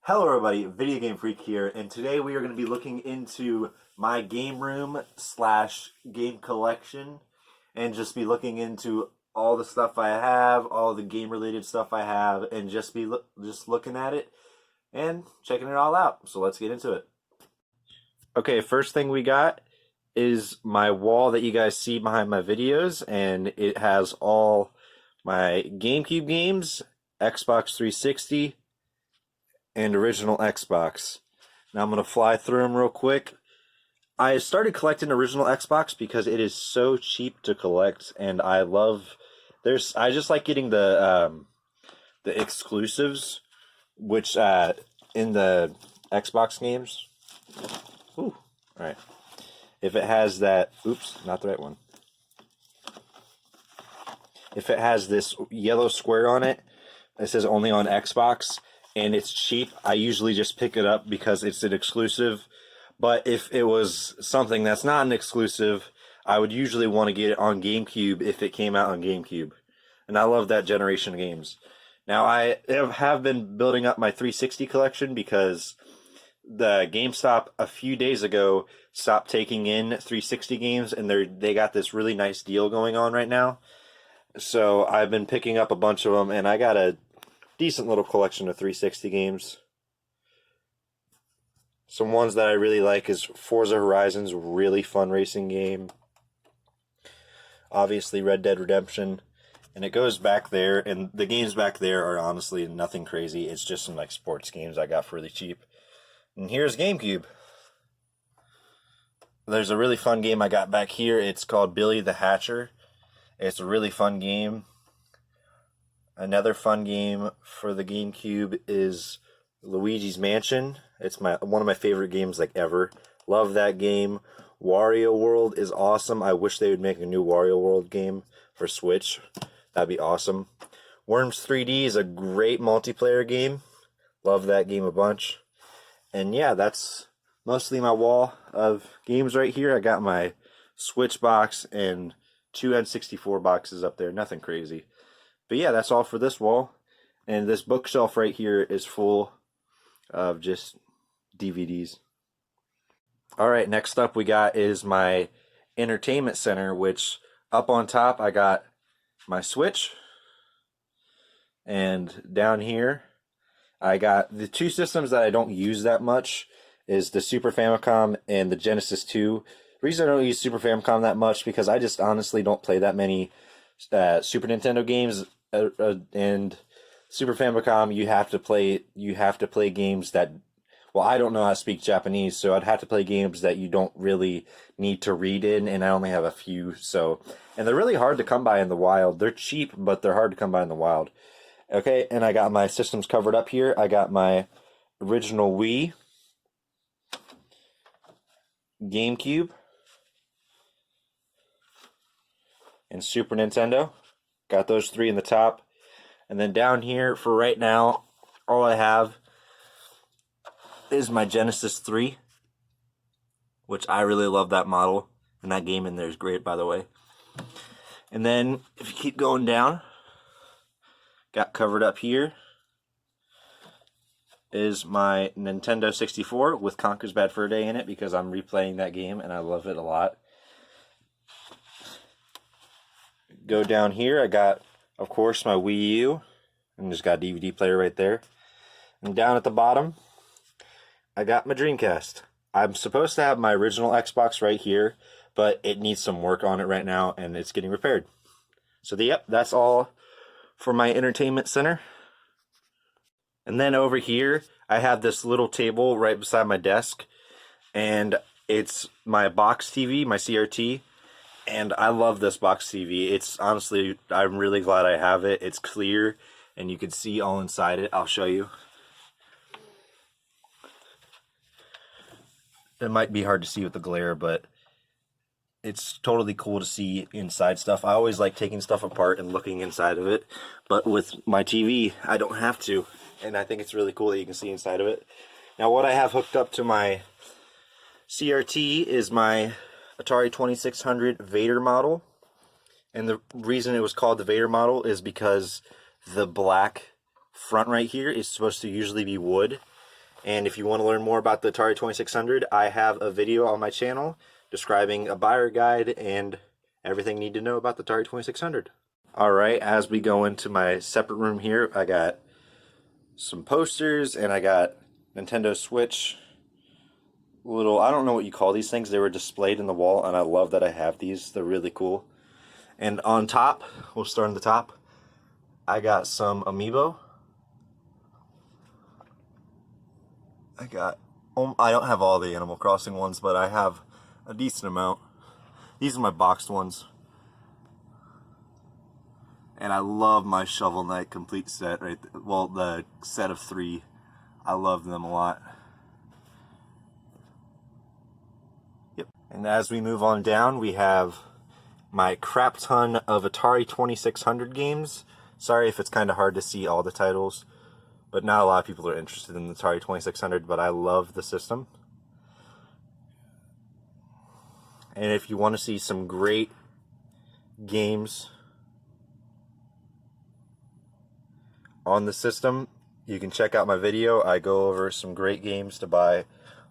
Hello everybody, Video Game Freak here, and today we are going to be looking into my game room slash game collection, and just be looking into all the stuff I have, all the game related stuff I have, and just be just looking at it and checking it all out. So let's get into it. Okay, first thing we got is my wall that you guys see behind my videos, and it has all my GameCube games, Xbox 360, and original Xbox. Now I'm going to fly through them real quick. I started collecting original Xbox because it is so cheap to collect, and I just like getting the exclusives, which in the Xbox games. Ooh, all right. If it has that, oops, not the right one. If it has this yellow square on it, it says only on Xbox, and it's cheap, I usually just pick it up because it's an exclusive. But if it was something that's not an exclusive, I would usually want to get it on GameCube if it came out on GameCube. And I love that generation of games. Now, I have been building up my 360 collection because the GameStop a few days ago stopped taking in 360 games, and they got this really nice deal going on right now. So I've been picking up a bunch of them, and I got a decent little collection of 360 games. Some ones that I really like is Forza Horizon's really fun racing game. Obviously Red Dead Redemption. And it goes back there, and the games back there are honestly nothing crazy. It's just some like sports games I got for really cheap. And here's GameCube. There's a really fun game I got back here. It's called Billy the Hatcher. It's a really fun game. Another fun game for the GameCube is Luigi's Mansion. It's one of my favorite games like ever. Love that game. Wario World is awesome. I wish they would make a new Wario World game for Switch. That'd be awesome. Worms 3D is a great multiplayer game. Love that game a bunch. And yeah, that's mostly my wall of games right here. I got my Switch box and 2 N64 boxes up there. Nothing crazy. But yeah, that's all for this wall. And this bookshelf right here is full of just DVDs. Alright, next up we got is my entertainment center, which up on top I got my Switch. And down here I got the two systems that I don't use that much is the Super Famicom and the Genesis 2. The reason I don't use Super Famicom that much because I just honestly don't play that many Super Nintendo games. And Super Famicom, you have to play games that, well, I don't know how to speak Japanese, so I'd have to play games that you don't really need to read in, and I only have a few. So, and they're really hard to come by in the wild. They're cheap, but they're hard to come by in the wild. Okay, and I got my systems covered up here. I got my original Wii, GameCube, and Super Nintendo. Got those three in the top. And then down here, for right now, all I have is my Genesis 3, which I really love that model. And that game in there is great, by the way. And then, if you keep going down, got covered up here is my Nintendo 64 with Conker's Bad Fur Day in it because I'm replaying that game and I love it a lot. Go down here, I got, of course, my Wii U, and just got a DVD player right there. And down at the bottom, I got my Dreamcast. I'm supposed to have my original Xbox right here, but it needs some work on it right now, and it's getting repaired. So, yep, that's all for my entertainment center. And then over here, I have this little table right beside my desk, and it's my box TV, my CRT. And I love this box TV. It's honestly, I'm really glad I have it. It's clear, and you can see all inside it. I'll show you. It might be hard to see with the glare, but it's totally cool to see inside stuff. I always like taking stuff apart and looking inside of it, but with my TV, I don't have to. And I think it's really cool that you can see inside of it. Now, what I have hooked up to my CRT is my Atari 2600 Vader model, and the reason it was called the Vader model is because the black front right here is supposed to usually be wood, And if you want to learn more about the Atari 2600, I have a video on my channel describing a buyer guide and everything you need to know about the Atari 2600. Alright, as we go into my separate room here, I got some posters and I got Nintendo Switch. Little, I don't know what you call these things, they were displayed in the wall, and I love that I have these. They're really cool. And on top, we'll start on the top, I got some Amiibo. I don't have all the Animal Crossing ones, but I have a decent amount. These are my boxed ones. And I love my Shovel Knight complete set, right? Well, the set of 3. I love them a lot. Yep. And as we move on down, we have my crap ton of Atari 2600 games. Sorry if it's kind of hard to see all the titles, but not a lot of people are interested in the Atari 2600, but I love the system. And if you want to see some great games on the system, you can check out my video. I go over some great games to buy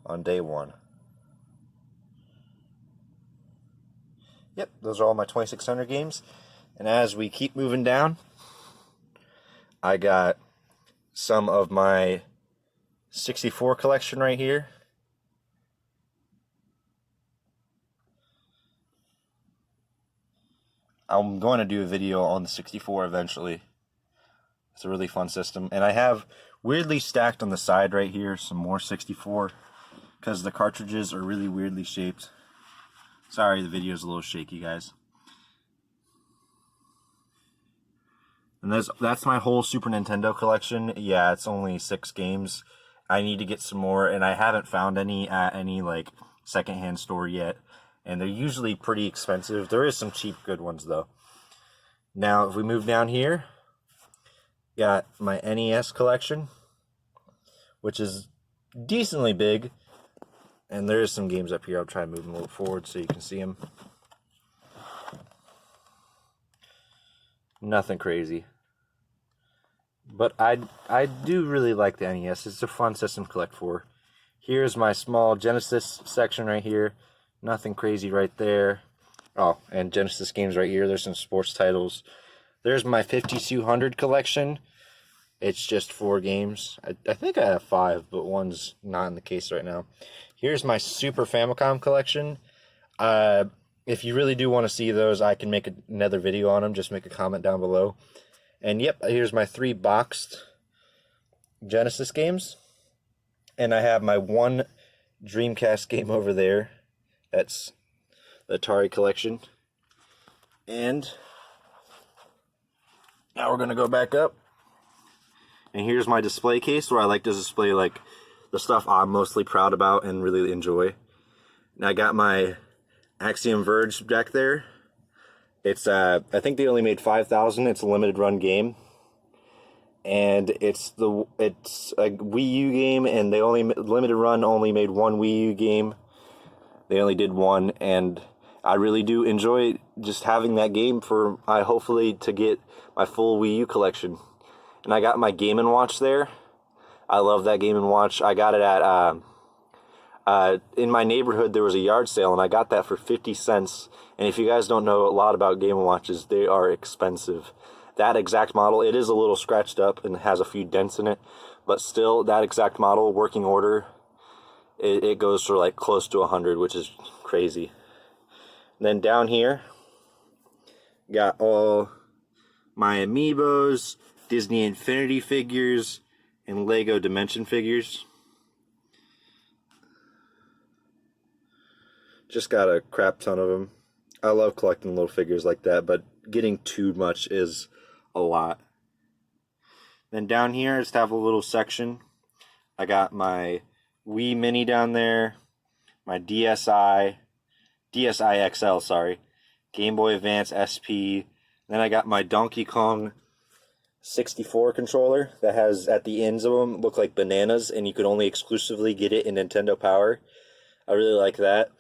on day 1. Yep, those are all my 2600 games. And as we keep moving down, I got some of my 64 collection right here. I'm going to do a video on the 64 eventually. It's a really fun system. And I have weirdly stacked on the side right here some more 64 because the cartridges are really weirdly shaped. Sorry, the video's a little shaky, guys. And that's my whole Super Nintendo collection. Yeah, it's only 6 games. I need to get some more, and I haven't found any at any like secondhand store yet. And they're usually pretty expensive. There is some cheap good ones though. Now, if we move down here, got my NES collection, which is decently big. And there's some games up here. I'll try to move them a little forward so you can see them. Nothing crazy. But I do really like the NES. It's a fun system to collect for. Here's my small Genesis section right here. Nothing crazy right there. Oh, and Genesis games right here. There's some sports titles. There's my 5200 collection. It's just 4 games. I think I have 5, but one's not in the case right now. Here's my Super Famicom collection. If you really do want to see those, I can make another video on them. Just make a comment down below. And yep, here's my 3 boxed Genesis games. And I have my 1 Dreamcast game over there. That's the Atari collection. And now we're going to go back up. And here's my display case where I like to display like the stuff I'm mostly proud about and really enjoy. And I got my Axiom Verge deck there. It's I think they only made 5,000. It's a limited run game, and it's a Wii U game, and they only limited run only made 1 Wii U game. They only did 1, and I really do enjoy just having that game for hopefully to get my full Wii U collection. And I got my Game & Watch there. I love that Game & Watch. I got it at in my neighborhood. There was a yard sale, and I got that for 50 cents. And if you guys don't know a lot about Game & Watches, they are expensive. That exact model, it is a little scratched up and has a few dents in it, but still, that exact model, working order, it goes for like close to 100, which is crazy. And then down here, got all my Amiibos, Disney Infinity figures, and Lego Dimension figures. Just got a crap ton of them. I love collecting little figures like that, but getting too much is a lot. Then down here, I just have a little section. I got my Wii Mini down there, my DSi XL, sorry, Game Boy Advance SP. Then I got my Donkey Kong 64 controller that has, at the ends of them, look like bananas, and you could only exclusively get it in Nintendo Power. I really like that.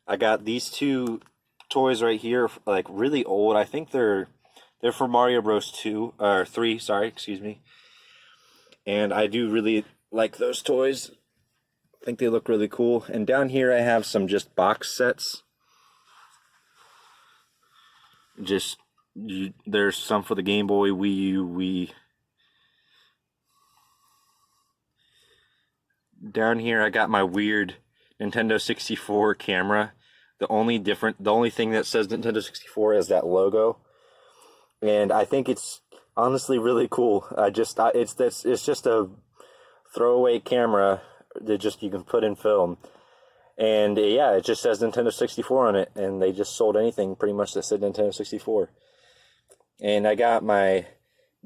I got these 2 toys right here, like really old. I think they're for Mario Bros. 2 or 3, sorry, excuse me. And I do really like those toys. think they look really cool. And down here I have some just box sets. There's some for the Game Boy, Wii U, Wii. Down here I got my weird Nintendo 64 camera. The only thing that says Nintendo 64 is that logo. And I think it's honestly really cool. It's just a throwaway camera that you can put in film. And yeah, it just says Nintendo 64 on it, and they just sold anything pretty much that said Nintendo 64. And I got my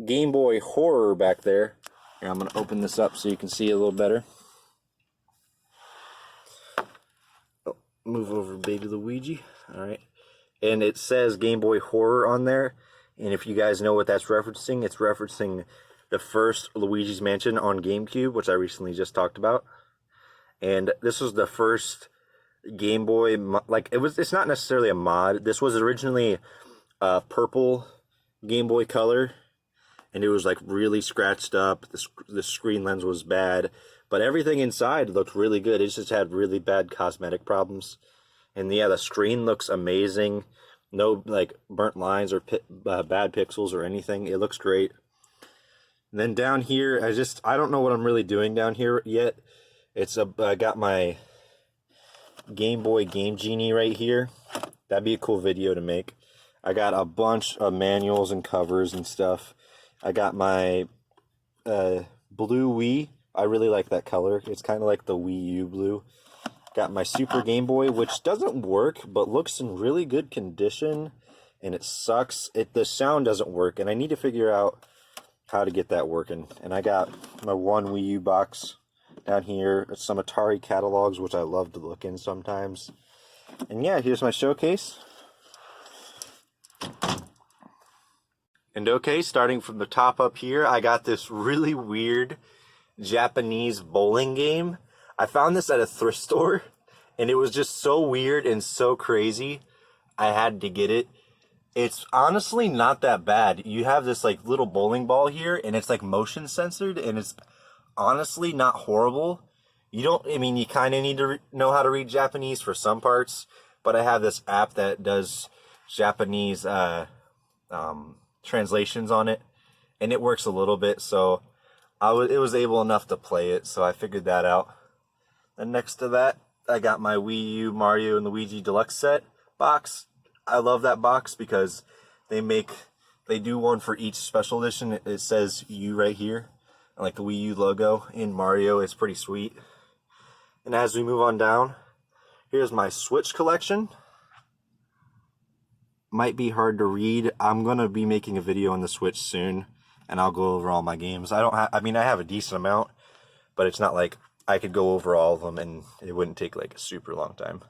Game Boy Horror back there. Here, I'm going to open this up so you can see a little better. Oh, move over, baby Luigi. Alright. And it says Game Boy Horror on there. And if you guys know what that's referencing, it's referencing the first Luigi's Mansion on Gamecube, which I recently just talked about. And this was the first Game Boy, it's not necessarily a mod. This was originally a purple Game Boy Color, and it was like really scratched up. The screen lens was bad, but everything inside looked really good. It just had really bad cosmetic problems. And yeah, the screen looks amazing. No like burnt lines or bad pixels or anything. It looks great. And then down here, I don't know what I'm really doing down here yet. I got my Game Boy Game Genie right here. That'd be a cool video to make. I got a bunch of manuals and covers and stuff. I got my blue Wii. I really like that color. It's kind of like the Wii U blue. Got my Super Game Boy, which doesn't work, but looks in really good condition. And it sucks. The sound doesn't work, and I need to figure out how to get that working. And I got my one Wii U box down here, some Atari catalogs, which I love to look in sometimes. And yeah, here's my showcase. And okay, starting from the top up here, I got this really weird Japanese bowling game. I found this at a thrift store, and it was just so weird and so crazy, I had to get it. It's honestly not that bad. You have this like little bowling ball here, and it's like motion censored, and it's honestly not horrible. You kind of need to know how to read Japanese for some parts, but I have this app that does Japanese translations on it, and it works a little bit, so it was able enough to play it, so I figured that out. And next to that, I got my Wii U Mario and Luigi Deluxe Set box. I love that box because they do one for each special edition. It says U right here. Like the Wii U logo in Mario is pretty sweet. And as we move on down, here's my Switch collection. Might be hard to read. I'm gonna be making a video on the Switch soon, and I'll go over all my games. I have a decent amount, but it's not like I could go over all of them and it wouldn't take like a super long time.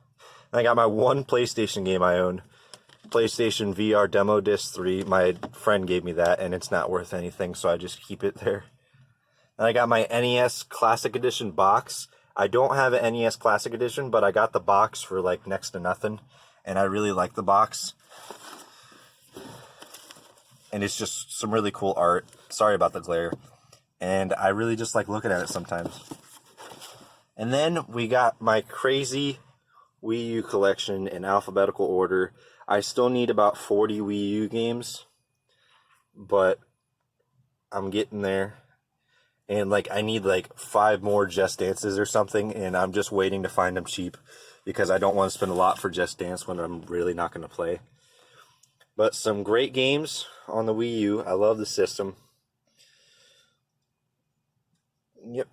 And I got my one PlayStation game I own, PlayStation VR Demo Disc 3. My friend gave me that, and it's not worth anything, so I just keep it there. And I got my NES Classic Edition box. I don't have an NES Classic Edition, but I got the box for like next to nothing, and I really like the box. And it's just some really cool art. Sorry about the glare. And I really just like looking at it sometimes. And then we got my crazy Wii U collection in alphabetical order. I still need about 40 Wii U games, but I'm getting there. And like I need like 5 more Just Dances or something, and I'm just waiting to find them cheap because I don't want to spend a lot for Just Dance when I'm really not going to play. But some great games on the Wii U. I love the system. Yep.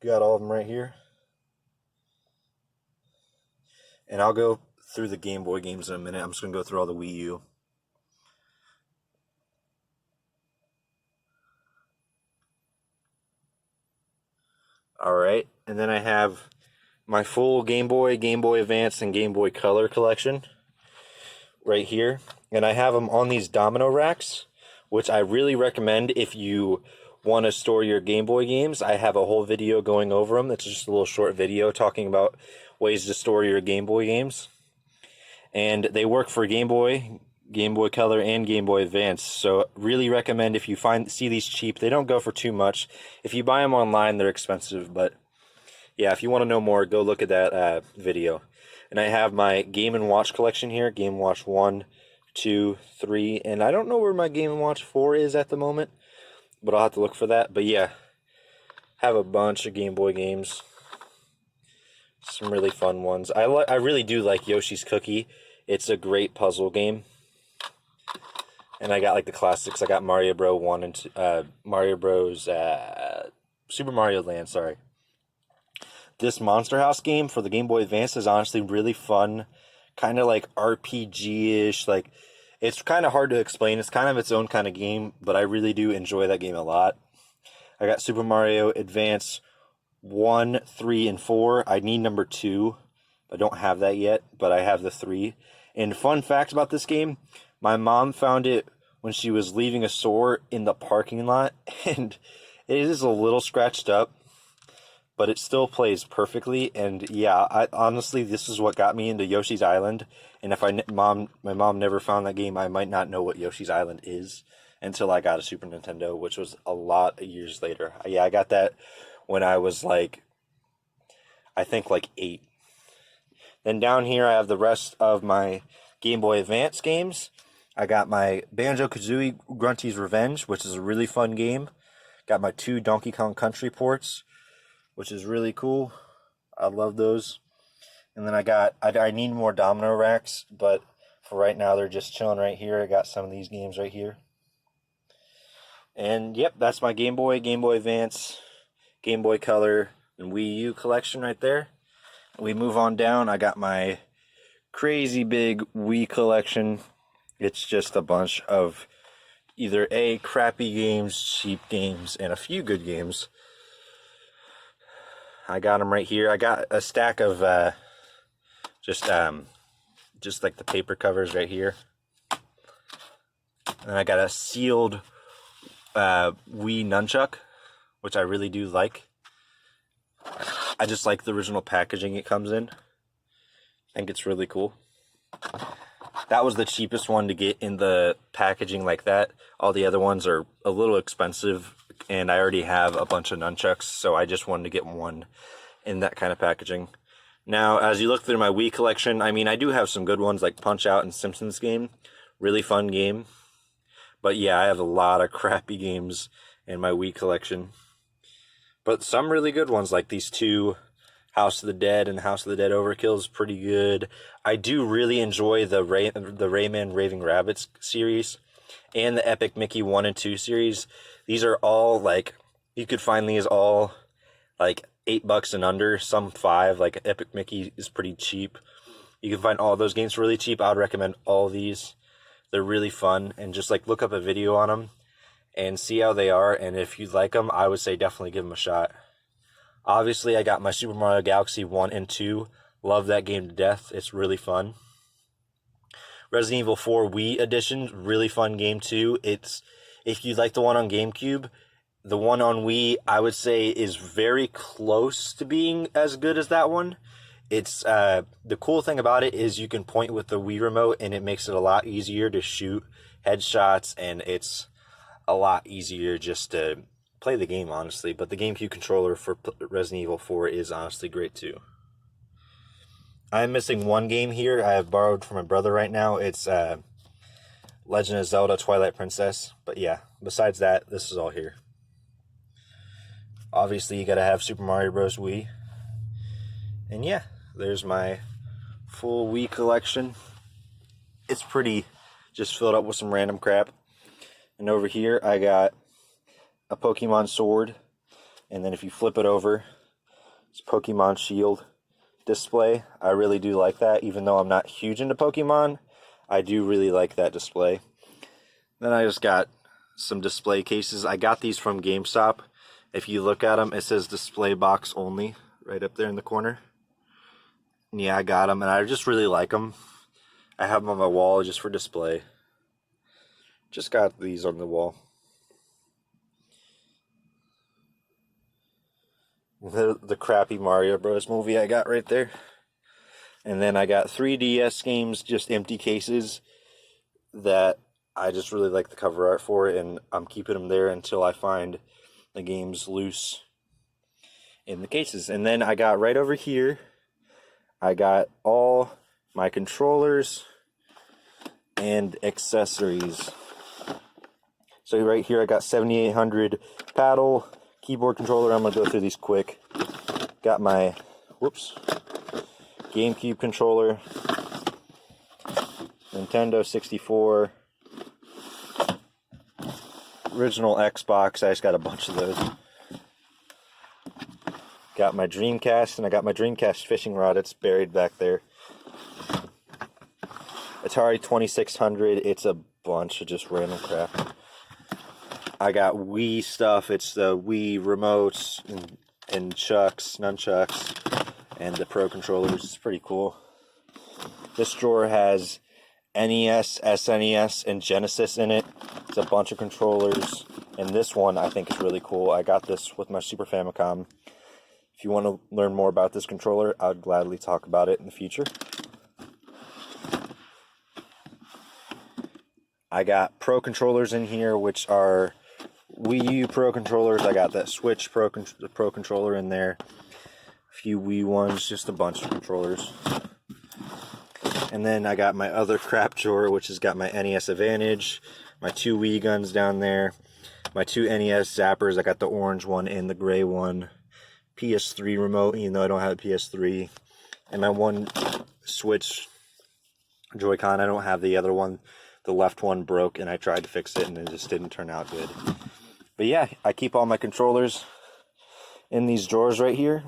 Got all of them right here. And I'll go through the Game Boy games in a minute. I'm just going to go through all the Wii U. Alright, and then I have my full Game Boy, Game Boy Advance, and Game Boy Color collection right here. And I have them on these domino racks, which I really recommend if you want to store your Game Boy games. I have a whole video going over them. It's just a little short video talking about ways to store your Game Boy games. And they work for Game Boy, Game Boy Color, and Game Boy Advance. So really recommend if you see these cheap. They don't go for too much. If you buy them online, they're expensive, but yeah, if you want to know more, go look at that video. And I have my Game & Watch collection here, Game & Watch 1, 2, 3, and I don't know where my Game & Watch 4 is at the moment, but I'll have to look for that. But yeah, have a bunch of Game Boy games. Some really fun ones. I really do like Yoshi's Cookie. It's a great puzzle game. And I got like the classics. I got Mario Bros. 1 and 2, Mario Bros. Super Mario Land, sorry. This Monster House game for the Game Boy Advance is honestly really fun. Kind of like RPG-ish. Like, it's kind of hard to explain. It's kind of its own kind of game, but I really do enjoy that game a lot. I got Super Mario Advance 1, 3, and 4. I need number 2. I don't have that yet, but I have the 3. And fun fact about this game, my mom found it when she was leaving a store in the parking lot, and it is a little scratched up, but it still plays perfectly. And yeah, honestly, this is what got me into Yoshi's Island. And if my mom never found that game, I might not know what Yoshi's Island is until I got a Super Nintendo, which was a lot of years later. Yeah, I got that when I was like, I think like 8. Then down here I have the rest of my Game Boy Advance games. I got my Banjo-Kazooie Grunty's Revenge, which is a really fun game. Got my 2 Donkey Kong Country ports, which is really cool. I love those. And then I need more domino racks, but for right now they're just chilling right here. I got some of these games right here. And yep, that's my Game Boy Advance, Game Boy Color, and Wii U collection right there. We move on down. I got my crazy big Wii collection. It's just a bunch of either crappy games, cheap games, and a few good games. I got them right here. I got a stack of just like the paper covers right here. And I got a sealed Wii nunchuck, which I really do like. I just like the original packaging it comes in. I think it's really cool. That was the cheapest one to get in the packaging like that. All the other ones are a little expensive, and I already have a bunch of nunchucks, so I just wanted to get one in that kind of packaging. Now, as you look through my Wii collection, I mean, I do have some good ones like Punch-Out and Simpsons game. Really fun game. But yeah, I have a lot of crappy games in my Wii collection. But some really good ones, like these 2, House of the Dead and House of the Dead Overkill is pretty good. I do really enjoy the Rayman Raving Rabbids series and the Epic Mickey 1 and 2 series. These are all, like, you could find these all, like, $8 and under, some $5. Like, Epic Mickey is pretty cheap. You can find all those games really cheap. I would recommend all these. They're really fun, and just, like, look up a video on them and see how they are, and if you like them, I would say definitely give them a shot. Obviously, I got my Super Mario Galaxy 1 and 2. Love that game to death. It's really fun. Resident Evil 4 Wii Edition, really fun game too. If you like the one on GameCube, the one on Wii, I would say, is very close to being as good as that one. It's the cool thing about it is you can point with the Wii remote, and it makes it a lot easier to shoot headshots, and it's a lot easier just to play the game, honestly. But the GameCube controller for Resident Evil 4 is honestly great too. I'm missing one game here I have borrowed from my brother right now. It's Legend of Zelda Twilight Princess. But yeah, besides that, this is all here. Obviously, you gotta have Super Mario Bros. Wii. And yeah, there's my full Wii collection. It's pretty just filled up with some random crap. And over here, I got a Pokemon sword. And then if you flip it over, it's Pokemon Shield display. I really do like that. Even though I'm not huge into Pokemon, I do really like that display. Then I just got some display cases. I got these from GameStop. If you look at them, it says display box only right up there in the corner. And yeah, I got them, and I just really like them. I have them on my wall just for display. Just got these on the wall. The crappy Mario Bros. Movie I got right there. And then I got 3DS games, just empty cases that I just really like the cover art for, and I'm keeping them there until I find the games loose. in the cases. And then I got right over here, I got all my controllers and accessories. So right here I got 7800 paddle, keyboard controller. I'm going to go through these quick. Got my, Gamecube controller, Nintendo 64, original Xbox. I just got a bunch of those. Got my Dreamcast, and I got my Dreamcast fishing rod. It's buried back there. Atari 2600. It's a bunch of just random crap. I got Wii stuff. It's the Wii remotes and nunchucks, and the Pro controllers. It's pretty cool. This drawer has NES, SNES, and Genesis in it. It's a bunch of controllers. And this one I think is really cool. I got this with my Super Famicom. If you want to learn more about this controller, I'd gladly talk about it in the future. I got Pro controllers in here, which are Wii U Pro controllers. I got that Switch Pro controller in there. A few Wii ones, just a bunch of controllers. And then I got my other crap drawer, which has got my NES Advantage, my 2 Wii guns down there, my 2 NES zappers. I got the orange one and the gray one. PS3 remote, even though I don't have a PS3. And my 1 Switch Joy-Con. I don't have the other one. The left one broke, and I tried to fix it, and it just didn't turn out good. But yeah, I keep all my controllers in these drawers right here.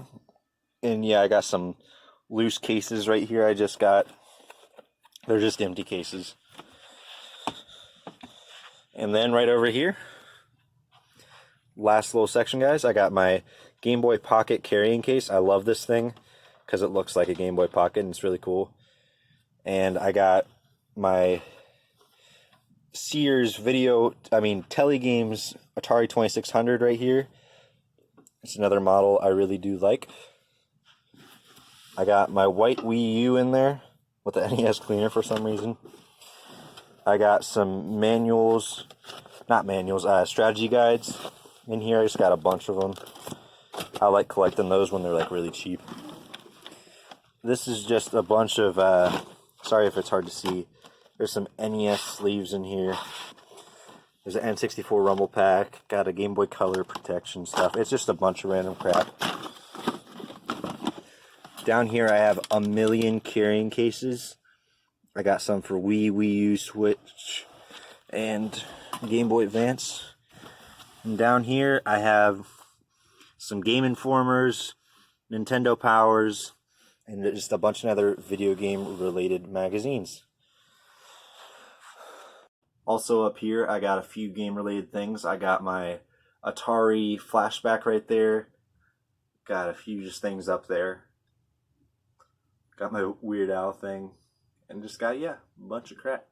And yeah, I got some loose cases right here I just got. They're just empty cases. And then right over here, last little section, guys, I got my Game Boy Pocket carrying case. I love this thing because it looks like a Game Boy Pocket, and it's really cool. And I got my Sears Telegames Atari 2600 right here. It's another model I really do like. I got my white Wii U in there with the NES cleaner for some reason. I got some strategy guides in here. I just got a bunch of them. I like collecting those when they're like really cheap. This is just a bunch of, sorry if it's hard to see. There's some NES sleeves in here. There's an N64 Rumble Pack. Got a Game Boy Color protection stuff. It's just a bunch of random crap. Down here I have a million carrying cases. I got some for Wii, Wii U, Switch, and Game Boy Advance. And down here I have some Game Informers, Nintendo Powers, and just a bunch of other video game related magazines. Also up here I got a few game related things. I got my Atari flashback right there. Got a few just things up there. Got my Weird Al thing. And just got, a bunch of crap.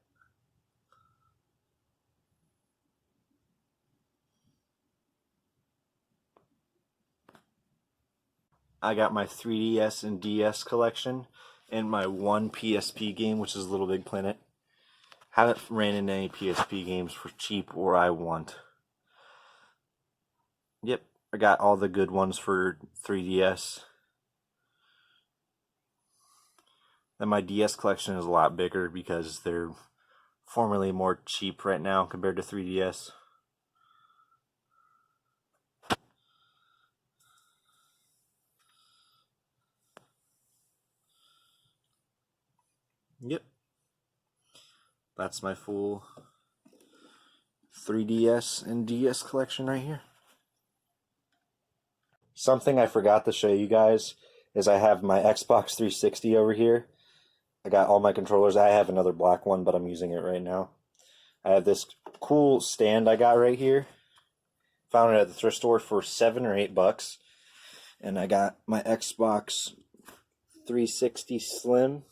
I got my 3DS and DS collection. And my one PSP game, which is Little Big Planet. Haven't ran into any PSP games for cheap or I want. Yep, I got all the good ones for 3DS. Then my DS collection is a lot bigger because they're formerly more cheap right now compared to 3DS. Yep. That's my full 3DS and DS collection right here. Something I forgot to show you guys is I have my Xbox 360 over here. I got all my controllers. I have another black one, but I'm using it right now. I have this cool stand I got right here. Found it at the thrift store for $7 or $8. And I got my Xbox 360 Slim,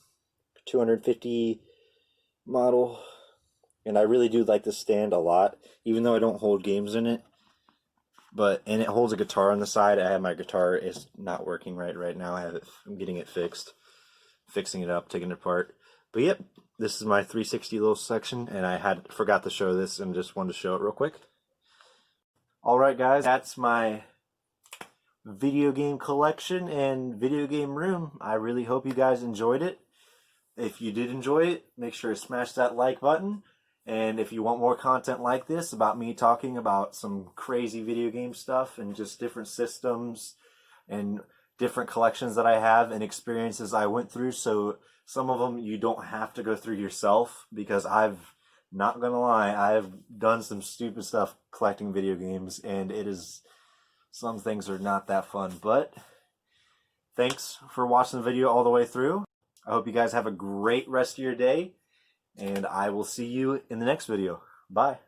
250 model. And I really do like this stand a lot, even though I don't hold games in it. And it holds a guitar on the side. I have my guitar is not working right now. I'm getting it fixed, fixing it up, taking it apart. But yep, this is my 360 little section, and I forgot to show this and just wanted to show it real quick. All right, guys, that's my video game collection and video game room. I really hope you guys enjoyed it. If you did enjoy it, make sure to smash that like button. And if you want more content like this about me talking about some crazy video game stuff and just different systems and different collections that I have and experiences I went through, so some of them you don't have to go through yourself, because not gonna lie, I've done some stupid stuff collecting video games, and some things are not that fun. But thanks for watching the video all the way through. I hope you guys have a great rest of your day, and I will see you in the next video. Bye.